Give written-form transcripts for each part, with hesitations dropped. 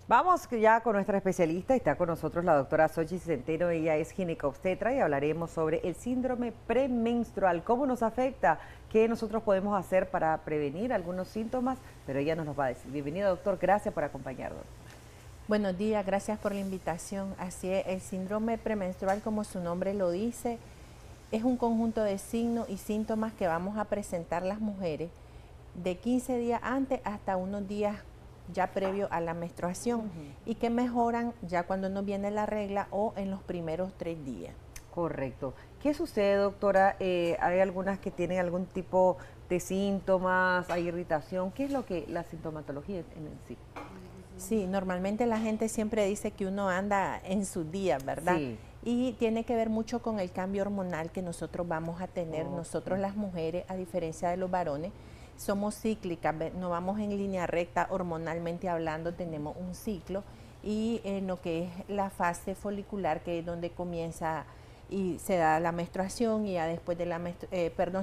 Vamos ya con nuestra especialista, está con nosotros la doctora Xochitl Centeno, ella es ginecobstetra y hablaremos sobre el síndrome premenstrual, cómo nos afecta, qué nosotros podemos hacer para prevenir algunos síntomas, pero ella nos los va a decir. Bienvenida, doctor, gracias por acompañarnos. Buenos días, gracias por la invitación. Así es, el síndrome premenstrual, como su nombre lo dice, es un conjunto de signos y síntomas que vamos a presentar las mujeres de 15 días antes hasta unos días ya previo a la menstruación y que mejoran ya cuando nos viene la regla o en los primeros 3 días. Correcto. ¿Qué sucede, doctora? ¿Hay algunas que tienen algún tipo de síntomas, hay irritación? ¿Qué es lo que la sintomatología en sí? Sí, normalmente la gente siempre dice que uno anda en sus días, ¿verdad? Sí. Y tiene que ver mucho con el cambio hormonal que nosotros vamos a tener. Nosotros las mujeres, a diferencia de los varones, somos cíclicas, no vamos en línea recta hormonalmente hablando, tenemos un ciclo y en lo que es la fase folicular, que es donde comienza y se da la menstruación y ya después de la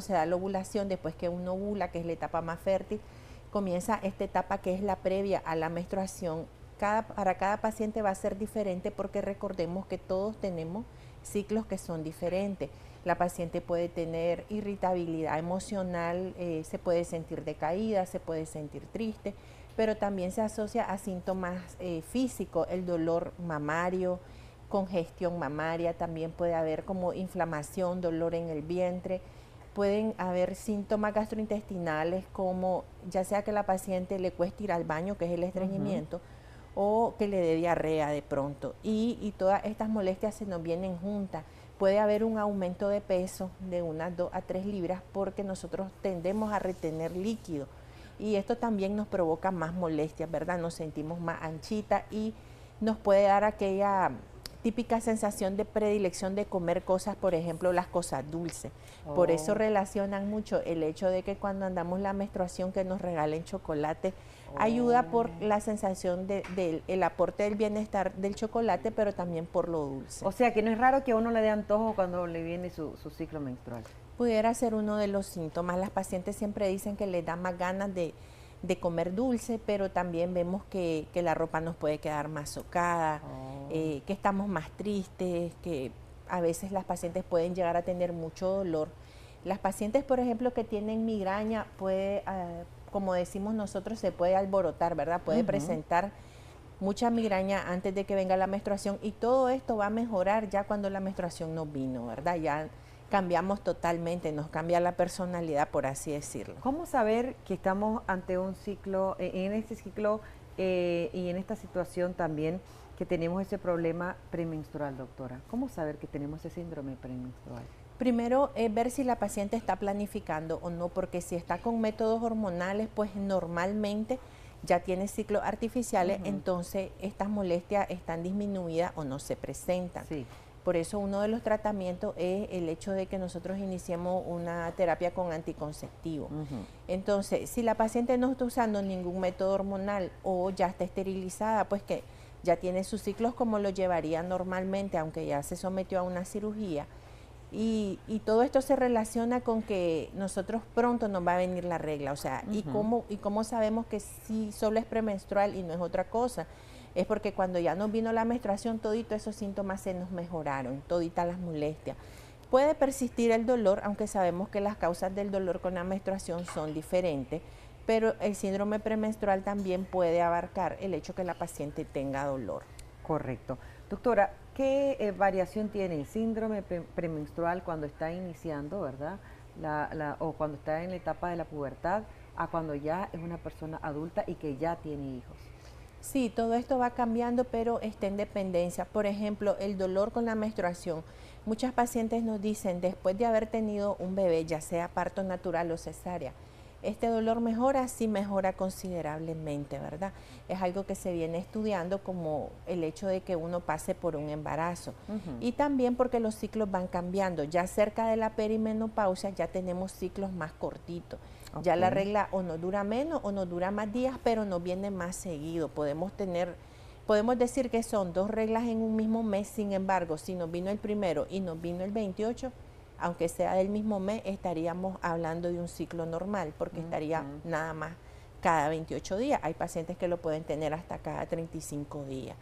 se da la ovulación, después que uno ovula, que es la etapa más fértil, comienza esta etapa que es la previa a la menstruación. Para cada paciente va a ser diferente porque recordemos que todos tenemos ciclos que son diferentes. La paciente puede tener irritabilidad emocional, se puede sentir decaída, se puede sentir triste, pero también se asocia a síntomas físicos, el dolor mamario, congestión mamaria, también puede haber como inflamación, dolor en el vientre. Pueden haber síntomas gastrointestinales como ya sea que la paciente le cueste ir al baño, que es el estreñimiento, o que le dé diarrea de pronto. Y todas estas molestias se nos vienen juntas. Puede haber un aumento de peso de unas 2 a 3 libras porque nosotros tendemos a retener líquido. Y esto también nos provoca más molestias, ¿verdad? Nos sentimos más anchitas y nos puede dar aquella típica sensación de predilección de comer cosas, por ejemplo, las cosas dulces. Por eso relacionan mucho el hecho de que cuando andamos la menstruación que nos regalen chocolate, ayuda por la sensación del aporte del bienestar del chocolate, pero también por lo dulce. O sea, que no es raro que a uno le dé antojo cuando le viene su ciclo menstrual. Pudiera ser uno de los síntomas. Las pacientes siempre dicen que les da más ganas de comer dulce, pero también vemos que la ropa nos puede quedar más socada, que estamos más tristes, que a veces las pacientes pueden llegar a tener mucho dolor. Las pacientes, por ejemplo, que tienen migraña, puede, como decimos nosotros, se puede alborotar, ¿verdad? Puede presentar mucha migraña antes de que venga la menstruación y todo esto va a mejorar ya cuando la menstruación nos vino, ¿verdad? Ya cambiamos totalmente, nos cambia la personalidad, por así decirlo. ¿Cómo saber que estamos ante un ciclo, en este ciclo y en esta situación también que tenemos ese problema premenstrual, doctora? ¿Cómo saber que tenemos ese síndrome premenstrual? Primero es ver si la paciente está planificando o no, porque si está con métodos hormonales, pues normalmente ya tiene ciclos artificiales, entonces estas molestias están disminuidas o no se presentan. Sí. Por eso uno de los tratamientos es el hecho de que nosotros iniciemos una terapia con anticonceptivo. Entonces, si la paciente no está usando ningún método hormonal o ya está esterilizada, pues que ya tiene sus ciclos como lo llevaría normalmente, aunque ya se sometió a una cirugía. Y todo esto se relaciona con que nosotros pronto nos va a venir la regla, o sea, y cómo sabemos que sí solo es premenstrual y no es otra cosa. Es porque cuando ya nos vino la menstruación, toditos esos síntomas se nos mejoraron, toditas las molestias. Puede persistir el dolor, aunque sabemos que las causas del dolor con la menstruación son diferentes, pero el síndrome premenstrual también puede abarcar el hecho que la paciente tenga dolor. Correcto. Doctora, ¿qué variación tiene el síndrome premenstrual cuando está iniciando, verdad? O cuando está en la etapa de la pubertad, a cuando ya es una persona adulta y que ya tiene hijos? Sí, todo esto va cambiando, pero está en dependencia. Por ejemplo, el dolor con la menstruación. Muchas pacientes nos dicen, después de haber tenido un bebé, ya sea parto natural o cesárea, este dolor mejora, sí mejora considerablemente, ¿verdad? Es algo que se viene estudiando como el hecho de que uno pase por un embarazo. Y también porque los ciclos van cambiando. Ya cerca de la perimenopausia ya tenemos ciclos más cortitos. Ya la regla o nos dura menos o nos dura más días, pero nos viene más seguido. Podemos decir que son 2 reglas en un mismo mes, sin embargo, si nos vino el primero y nos vino el 28, aunque sea del mismo mes, estaríamos hablando de un ciclo normal, porque estaría nada más cada 28 días. Hay pacientes que lo pueden tener hasta cada 35 días.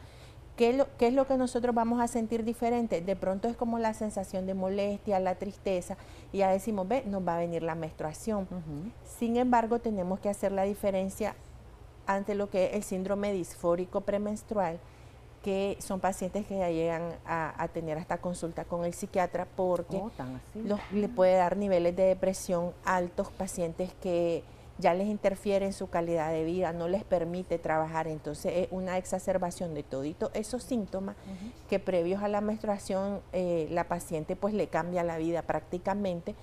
¿Qué es lo que nosotros vamos a sentir diferente? De pronto es como la sensación de molestia, la tristeza, y ya decimos, ve, nos va a venir la menstruación. Sin embargo, tenemos que hacer la diferencia ante lo que es el síndrome disfórico premenstrual, que son pacientes que ya llegan a tener hasta consulta con el psiquiatra porque le puede dar niveles de depresión altos, pacientes que ya les interfiere en su calidad de vida, no les permite trabajar, entonces es una exacerbación de todito esos síntomas que previos a la menstruación la paciente pues le cambia la vida prácticamente,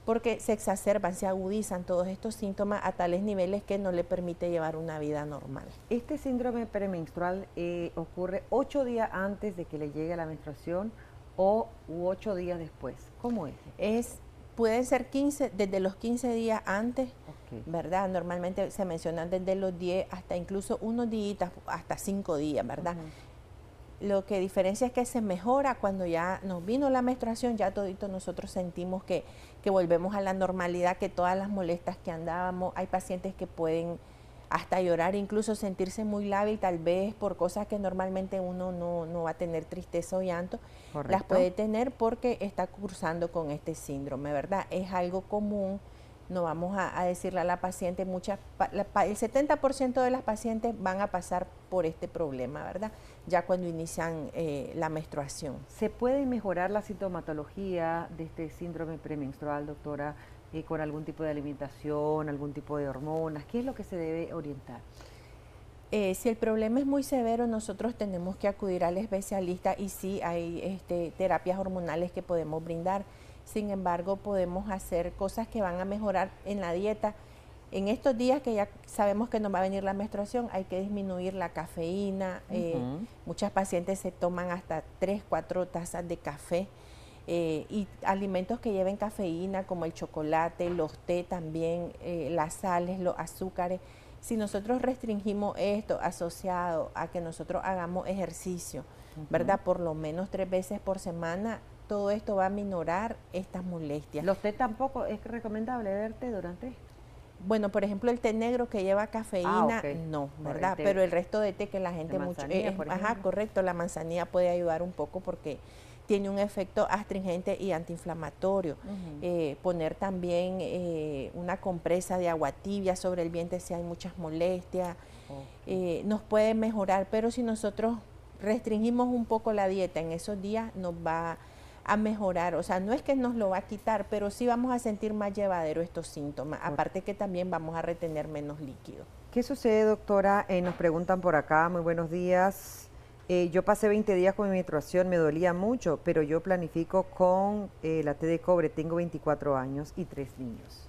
porque se exacerban, se agudizan todos estos síntomas a tales niveles que no le permite llevar una vida normal. Este síndrome premenstrual ocurre 8 días antes de que le llegue la menstruación u 8 días después. ¿Cómo es? Pueden ser desde los 15 días antes, ¿verdad? Normalmente se mencionan desde los 10 hasta incluso unos días, hasta 5 días, ¿verdad? Lo que diferencia es que se mejora cuando ya nos vino la menstruación, ya todito nosotros sentimos que volvemos a la normalidad, que todas las molestias que andábamos, hay pacientes que pueden hasta llorar, incluso sentirse muy lábil tal vez por cosas que normalmente uno no va a tener tristeza o llanto. Correcto. Las puede tener porque está cursando con este síndrome, ¿verdad? Es algo común, no vamos a decirle a la paciente, el 70% de las pacientes van a pasar por este problema, ¿verdad? Ya cuando inician la menstruación. ¿Se puede mejorar la sintomatología de este síndrome premenstrual, doctora, con algún tipo de alimentación, algún tipo de hormonas? ¿Qué es lo que se debe orientar? Si el problema es muy severo, nosotros tenemos que acudir al especialista y sí hay terapias hormonales que podemos brindar. Sin embargo, podemos hacer cosas que van a mejorar en la dieta. En estos días que ya sabemos que nos va a venir la menstruación, hay que disminuir la cafeína. Muchas pacientes se toman hasta 3, 4 tazas de café. Y alimentos que lleven cafeína como el chocolate, los té también, las sales, los azúcares. Si nosotros restringimos esto asociado a que nosotros hagamos ejercicio, ¿verdad? Por lo menos 3 veces por semana, todo esto va a minorar estas molestias. ¿Los té tampoco es recomendable beber té durante esto? Bueno, por ejemplo, el té negro que lleva cafeína, no, ¿verdad? Pero el resto de té que la gente mucho... correcto, la manzanilla puede ayudar un poco porque tiene un efecto astringente y antiinflamatorio. Poner también una compresa de agua tibia sobre el vientre si hay muchas molestias, nos puede mejorar, pero si nosotros restringimos un poco la dieta en esos días nos va a mejorar, o sea, no es que nos lo va a quitar, pero sí vamos a sentir más llevadero estos síntomas, aparte que también vamos a retener menos líquido. ¿Qué sucede, doctora? Nos preguntan por acá, muy buenos días. Yo pasé 20 días con mi menstruación, me dolía mucho, pero yo planifico con la té de cobre, tengo 24 años y 3 niños.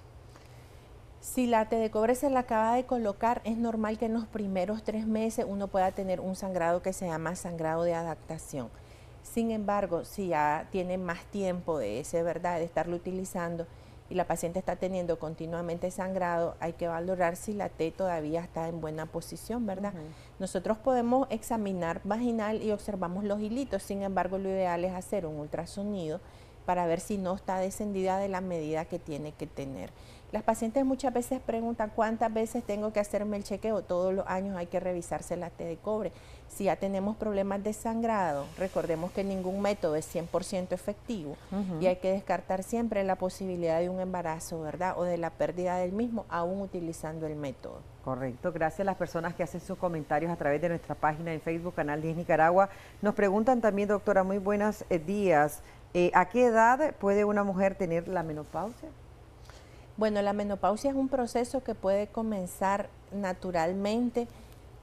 Si la té de cobre se la acaba de colocar, es normal que en los primeros 3 meses uno pueda tener un sangrado que se llama sangrado de adaptación. Sin embargo, si ya tiene más tiempo de ese, ¿verdad?, de estarlo utilizando y la paciente está teniendo continuamente sangrado, hay que valorar si la T todavía está en buena posición, ¿verdad? Nosotros podemos examinar vaginal y observamos los hilitos, sin embargo, lo ideal es hacer un ultrasonido para ver si no está descendida de la medida que tiene que tener. Las pacientes muchas veces preguntan cuántas veces tengo que hacerme el chequeo. Todos los años hay que revisarse la T de cobre. Si ya tenemos problemas de sangrado, recordemos que ningún método es 100% efectivo y hay que descartar siempre la posibilidad de un embarazo, ¿verdad? O de la pérdida del mismo, aún utilizando el método. Correcto, gracias a las personas que hacen sus comentarios a través de nuestra página en Facebook, Canal 10 Nicaragua. Nos preguntan también, doctora, muy buenos días, ¿a qué edad puede una mujer tener la menopausia? Bueno, la menopausia es un proceso que puede comenzar naturalmente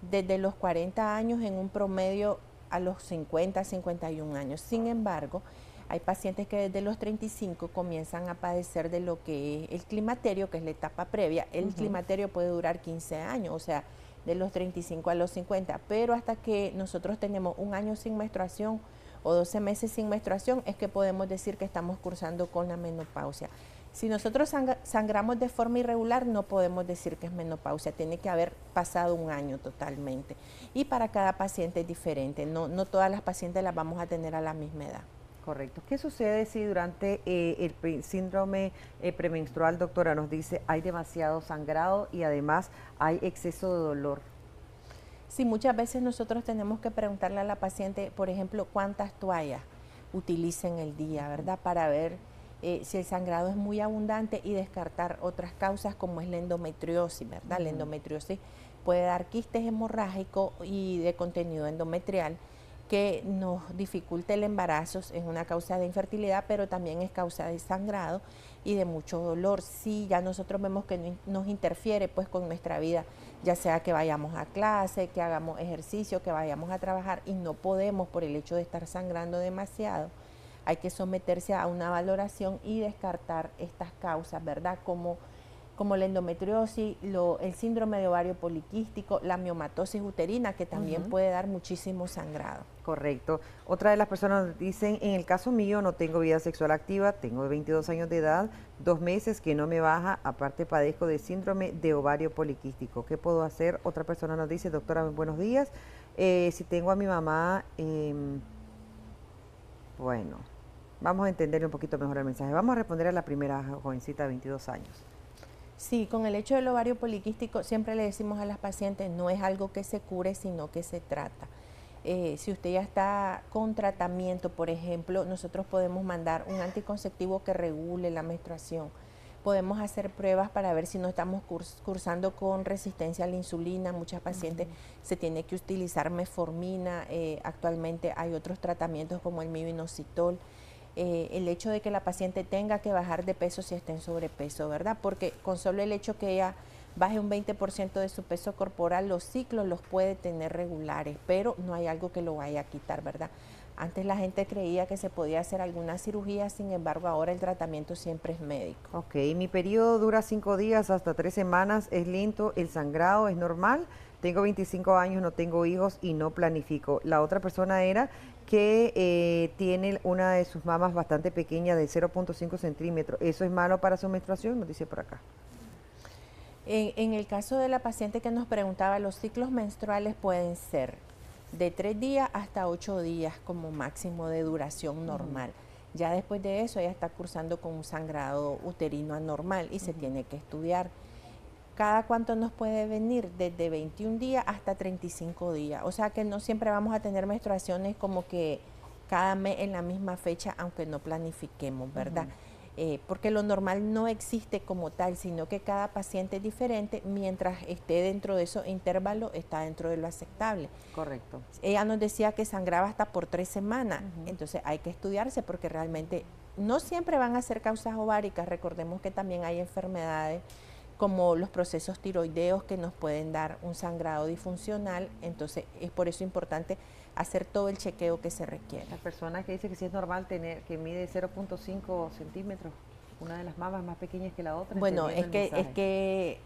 desde los 40 años en un promedio a los 50, 51 años. Sin embargo, hay pacientes que desde los 35 comienzan a padecer de lo que es el climaterio, que es la etapa previa. El climaterio puede durar 15 años, o sea, de los 35 a los 50, pero hasta que nosotros tenemos un año sin menstruación o 12 meses sin menstruación es que podemos decir que estamos cursando con la menopausia. Si nosotros sangramos de forma irregular, no podemos decir que es menopausia, tiene que haber pasado un año totalmente. Y para cada paciente es diferente, no todas las pacientes las vamos a tener a la misma edad. Correcto. ¿Qué sucede si durante síndrome premenstrual, doctora, nos dice hay demasiado sangrado y además hay exceso de dolor? Sí, muchas veces nosotros tenemos que preguntarle a la paciente, por ejemplo, cuántas toallas utiliza en el día, ¿verdad? Para ver si el sangrado es muy abundante y descartar otras causas como es la endometriosis, ¿verdad? La endometriosis puede dar quistes hemorrágicos y de contenido endometrial que nos dificulta el embarazo, es una causa de infertilidad, pero también es causa de sangrado y de mucho dolor. Si ya nosotros vemos que nos interfiere pues con nuestra vida, ya sea que vayamos a clase, que hagamos ejercicio, que vayamos a trabajar y no podemos por el hecho de estar sangrando demasiado, hay que someterse a una valoración y descartar estas causas, ¿verdad? Como la endometriosis, el síndrome de ovario poliquístico, la miomatosis uterina, que también puede dar muchísimo sangrado. Correcto. Otra de las personas nos dicen, en el caso mío no tengo vida sexual activa, tengo 22 años de edad, 2 meses que no me baja, aparte padezco de síndrome de ovario poliquístico. ¿Qué puedo hacer? Otra persona nos dice, doctora, buenos días, si tengo a mi mamá, bueno, vamos a entenderle un poquito mejor el mensaje. Vamos a responder a la primera jovencita de 22 años. Sí, con el hecho del ovario poliquístico siempre le decimos a las pacientes, no es algo que se cure, sino que se trata. Si usted ya está con tratamiento, por ejemplo, nosotros podemos mandar un anticonceptivo que regule la menstruación. Podemos hacer pruebas para ver si no estamos cursando con resistencia a la insulina. Muchas pacientes se tiene que utilizar metformina. Actualmente hay otros tratamientos como el minoxidil. El hecho de que la paciente tenga que bajar de peso si está en sobrepeso, ¿verdad? Porque con solo el hecho que ella baje un 20% de su peso corporal, los ciclos los puede tener regulares, pero no hay algo que lo vaya a quitar, ¿verdad? Antes la gente creía que se podía hacer alguna cirugía, sin embargo ahora el tratamiento siempre es médico. Ok, mi periodo dura 5 días hasta 3 semanas, es lento, el sangrado es normal, tengo 25 años, no tengo hijos y no planifico. La otra persona era que tiene una de sus mamas bastante pequeña de 0.5 centímetros. ¿Eso es malo para su menstruación? Nos dice por acá. En el caso de la paciente que nos preguntaba, los ciclos menstruales pueden ser de 3 días hasta 8 días como máximo de duración normal. Ya después de eso ella está cursando con un sangrado uterino anormal y se tiene que estudiar. ¿Cada cuánto nos puede venir? Desde 21 días hasta 35 días. O sea que no siempre vamos a tener menstruaciones como que cada mes en la misma fecha, aunque no planifiquemos, ¿verdad? Porque lo normal no existe como tal, sino que cada paciente es diferente, mientras esté dentro de esos intervalos, está dentro de lo aceptable. Correcto. Ella nos decía que sangraba hasta por 3 semanas, entonces hay que estudiarse porque realmente no siempre van a ser causas ováricas. Recordemos que también hay enfermedades como los procesos tiroideos que nos pueden dar un sangrado disfuncional, entonces es por eso importante hacer todo el chequeo que se requiere. La persona que dice que sí es normal tener, que mide 0.5 centímetros, una de las mamas más pequeñas que la otra. Bueno, es que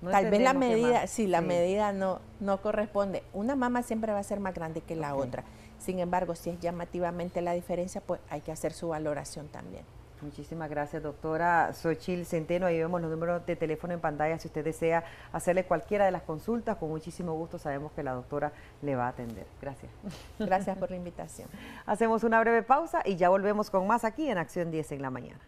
no tal vez la medida, la sí, medida no corresponde. Una mama siempre va a ser más grande que la otra. Sin embargo, si es llamativamente la diferencia, pues hay que hacer su valoración también. Muchísimas gracias, doctora Xochitl Centeno. Ahí vemos los números de teléfono en pantalla. Si usted desea hacerle cualquiera de las consultas, con muchísimo gusto sabemos que la doctora le va a atender. Gracias. Gracias por la invitación. Hacemos una breve pausa y ya volvemos con más aquí en Acción 10 en la mañana.